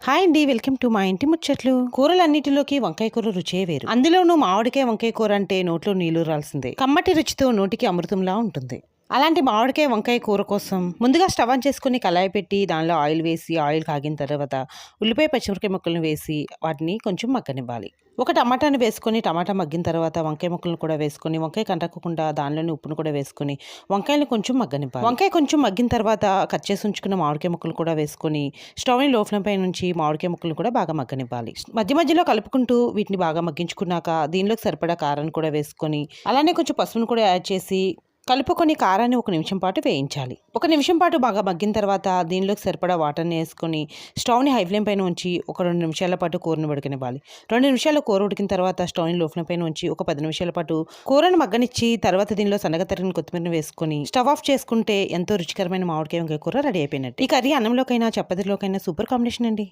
Hi అండి, welcome to మా ఇంటి ముచ్చట్లు. కూరలన్నిటిలోకి వంకాయ కూర రుచే వేరు. అందులోనూ మామిడికాయ వంకాయ కూర అంటే నోట్లో నీళ్లు రాల్సిందే. కమ్మటి రుచితో నోటికి అమృతంలా ఉంటుంది. అలాంటి మామిడికాయ వంకాయ కూర కోసం ముందుగా స్టవ్ ఆన్ చేసుకుని కళాయి పెట్టి దానిలో ఆయిల్ వేసి ఆయిల్ కాగిన తర్వాత ఉల్లిపాయ పచ్చిమిరపకాయ ముక్కలను వేసి వాటిని కొంచెం మగ్గనివ్వాలి. ఒక టమాటాని వేసుకొని టమాటా మగ్గిన తర్వాత వంకాయ ముక్కలను కూడా వేసుకొని వంకాయ కంటకుండా దానిలోని ఉప్పును కూడా వేసుకొని వంకాయలు కొంచెం మగ్గనివ్వాలి. వంకాయ కొంచెం మగ్గిన తర్వాత కట్ చేసి ఉంచుకున్న మామిడికాయ ముక్కలు కూడా వేసుకొని స్టవ్ని లో ఫ్లేమ్ పై నుంచి మామిడికాయ ముక్కలు కూడా బాగా మగ్గనివ్వాలి. మధ్య మధ్యలో కలుపుకుంటూ వీటిని బాగా మగ్గించుకున్నాక దీనిలోకి సరిపడా కారాన్ని కూడా వేసుకొని అలానే కొంచెం పసుపును కూడా యాడ్ చేసి కలుపుకొని కారాన్ని 1 నిమిషం పాటు వేయించాలి. 1 నిమిషం పాటు బాగా మగ్గిన తర్వాత దీనిలోకి సరిపడా వాటర్ని వేసుకొని స్టవ్ని హై ఫ్లేమ్ పైన ఉంచి ఒక 2 నిమిషాల పాటు కూరను ఉడకనివ్వాలి. 2 నిమిషాలు కూర ఉడికిన తర్వాత స్టవ్ని లో ఫ్లేమ్ పైన ఉంచి ఒక 10 నిమిషాల పాటు కూరను మగ్గనిచ్చి తర్వాత దీనిలో సన్నగా తరిగిన కొత్తిమీరను వేసుకొని స్టవ్ ఆఫ్ చేసుకుంటే ఎంతో రుచికరమైన మామిడికాయ వంకాయ కూర రెడీ అయిపోయినట్టు. ఈ కర్రీ అన్నంలోకైనా చపాతీలోకైనా సూపర్ కాంబినేషన్ అండి.